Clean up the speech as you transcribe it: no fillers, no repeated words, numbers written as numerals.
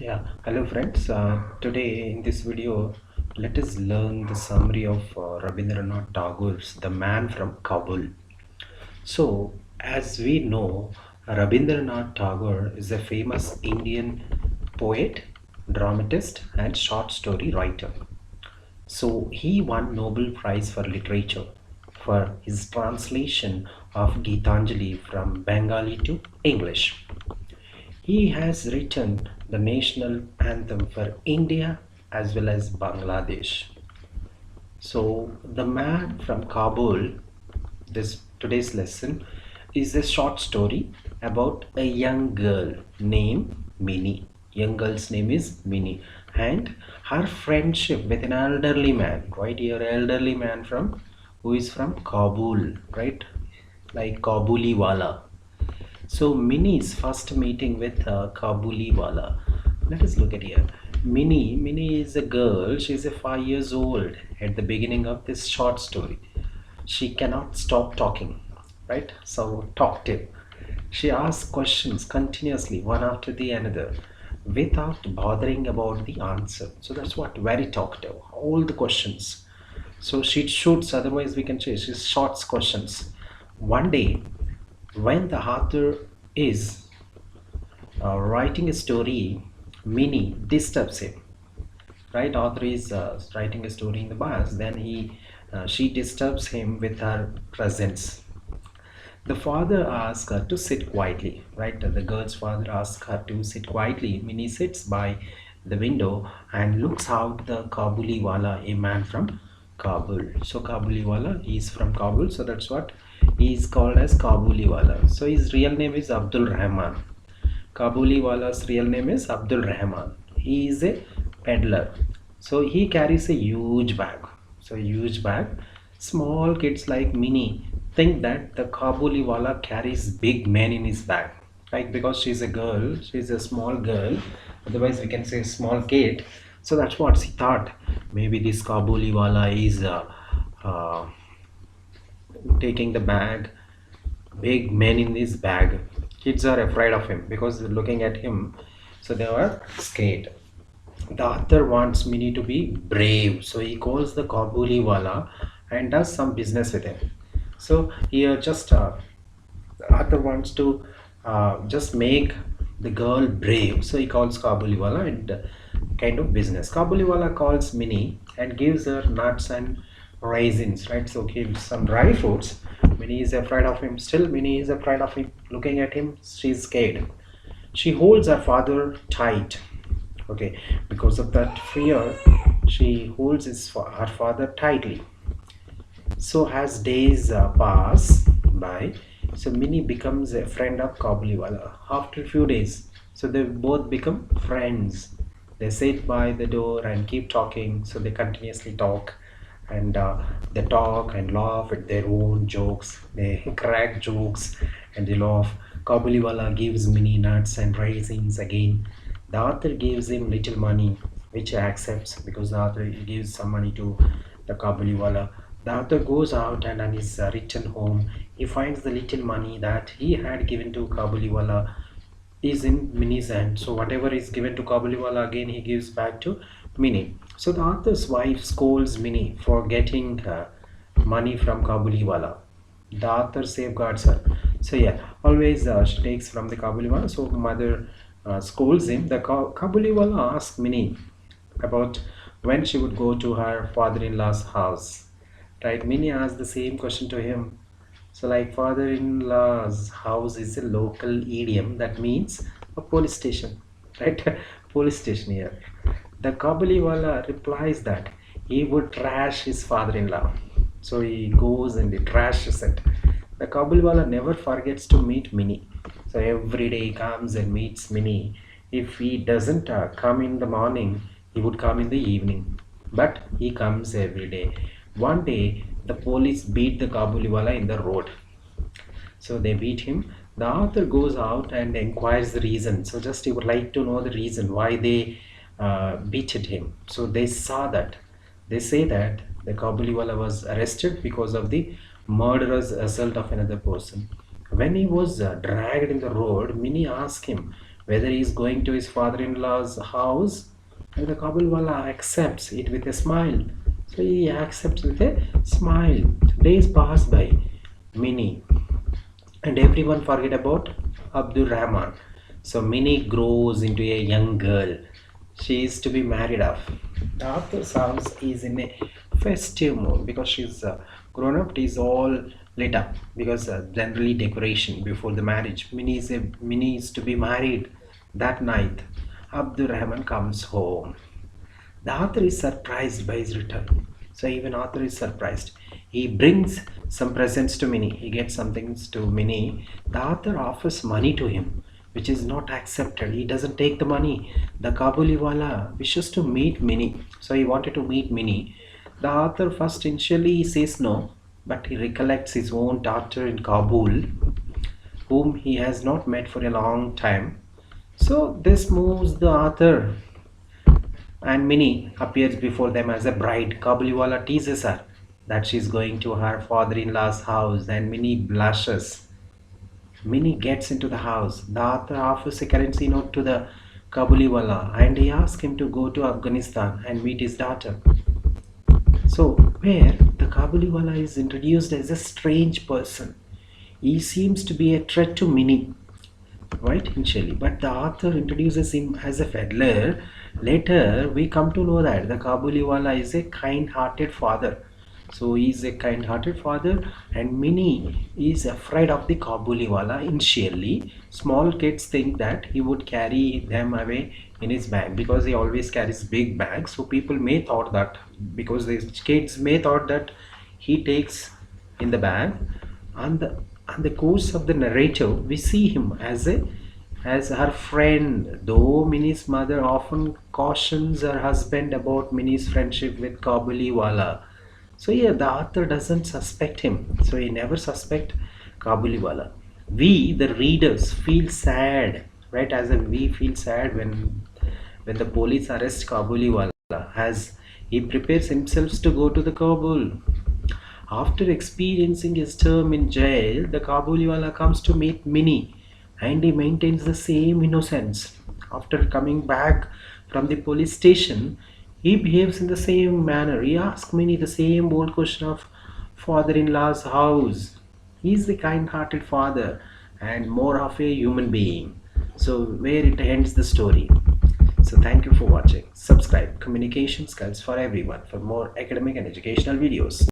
Yeah, hello friends. Today in this video, let us learn the summary of Rabindranath Tagore's The Man from Kabul. So, as we know, Rabindranath Tagore is a famous Indian poet, dramatist, and short story writer. So, he won Nobel Prize for Literature for his translation of Gitanjali from Bengali to English. He has written the national anthem for India as well as Bangladesh. So, The Man from Kabul, this today's lesson, is a short story about a young girl named Minnie. Young girl's name is Minnie, and her friendship with an elderly man, right here, elderly man from who is from Kabul, right? Like Kabuliwala. So Minnie's first meeting with Kabuliwala. Let us look at here. Minnie is a girl. She's a 5 years old at the beginning of this short story. She cannot stop talking, right? So talkative. She asks questions continuously, one after the another, without bothering about the answer. So that's what very talkative. All the questions. So she shoots. Otherwise, we can say she shorts questions. One day, when the author is writing a story, Minnie disturbs him. Right, author is writing a story in the bus. Then she disturbs him with her presence. The father asks her to sit quietly. Right, the girl's father asks her to sit quietly. Minnie sits by the window and looks out the Kabuliwala, a man from Kabul. So Kabuliwala, he is from Kabul. So that's what he is called as Kabuliwala. So his real name is Abdul Rahman. Kabuliwala's real name is Abdul Rahman. He is a peddler. So he carries a huge bag. So huge bag. Small kids like Minnie think that the Kabuliwala carries big men in his bag. Right? Because she's a girl, she's a small girl. Otherwise, we can say small kid. So that's what she thought. Maybe this Kabuliwala is uh, taking the bag, big men in this bag. Kids are afraid of him because they're looking at him, so they were scared. The author wants Minnie to be brave, so he calls the Kabuliwala and does some business with him. So here, just the author wants to just make the girl brave, so he calls Kabuliwala and kind of business. Kabuliwala calls Minnie and gives her nuts and raisins, right? So gives some dry fruits. Minnie is afraid of him. Still, Minnie is afraid of him. Looking at him, she's scared. She holds her father tight. Okay, because of that fear, she holds her father tightly. So as days pass by, so Minnie becomes a friend of Kabuliwala. After a few days, so they both become friends. They sit by the door and keep talking. So they continuously talk, and they talk and laugh at their own jokes. They crack jokes and they laugh. Kabuliwala gives Minnie nuts and raisins again. The author gives him little money, which he accepts because the author gives some money to the Kabuliwala. The author goes out and on his return home, he finds the little money that he had given to Kabuliwala is in Minnie's hand. So whatever is given to Kabuliwala, again he gives back to Minnie. So the author's wife scolds Minnie for getting money from Kabuliwala. The author safeguards her. So yeah, always she takes from the Kabuliwala. So mother scolds him. The Kabuliwala asks Minnie about when she would go to her father-in-law's house. Right? Minnie asks the same question to him. So, like father-in-law's house is a local idiom that means a police station, right? Police station here. The Kabuliwala replies that he would trash his father-in-law. So he goes and he trashes it. The Kabuliwala never forgets to meet Minnie. So every day he comes and meets Minnie. If he doesn't come in the morning, he would come in the evening. But he comes every day. One day, the police beat the Kabuliwala in the road. So they beat him. The author goes out and inquires the reason. So just he would like to know the reason why they beated him. So they saw that. They say that the Kabuliwala was arrested because of the murderous assault of another person. When he was dragged in the road, Minnie asked him whether he is going to his father-in-law's house, and the Kabulwala accepts it with a smile. So he accepts with a smile. Days pass by, Mini, and everyone forget about Abdul Rahman. So Minnie grows into a young girl. She is to be married off. The author's house is in a festive mood because she's grown up. It is all lit up because generally decoration before the marriage. Minnie is to be married that night. Abdul Rahman comes home. The author is surprised by his return. So even author is surprised. He brings some presents to Minnie. He gets some things to Minnie. The author offers money to him, which is not accepted. He doesn't take the money. The Kabuliwala wishes to meet Minnie. So he wanted to meet Minnie. The author first initially says no, but he recollects his own daughter in Kabul, whom he has not met for a long time. So this moves the author, and Minnie appears before them as a bride. Kabuliwala teases her that she is going to her father-in-law's house, and Minnie blushes. Minnie gets into the house. The author offers a currency note to the Kabuliwala, and he asks him to go to Afghanistan and meet his daughter. So, where the Kabuliwala is introduced as a strange person. He seems to be a threat to Minnie, right, initially, but the author introduces him as a peddler. Later we come to know that the Kabuliwala is a kind-hearted father. So he is a kind-hearted father, and Minnie is afraid of the Kabuliwala initially. Small kids think that he would carry them away in his bag because he always carries big bags. So people may thought that, because the kids may thought that he takes in the bag. On the course of the narrative, we see him as her friend, though Minnie's mother often cautions her husband about Minnie's friendship with Kabuliwala. So yeah, the author doesn't suspect him. So he never suspect Kabuliwala. We, the readers, feel sad, right? As in we feel sad when the police arrest Kabuliwala, as he prepares himself to go to the Kabul. After experiencing his term in jail, the Kabuliwala comes to meet Minnie, and he maintains the same innocence. After coming back from the police station, he behaves in the same manner. He asks Minnie the same old question of father-in-law's house. He is the kind-hearted father and more of a human being. So where it ends the story. So thank you for watching. Subscribe Communication Skills for Everyone for more academic and educational videos.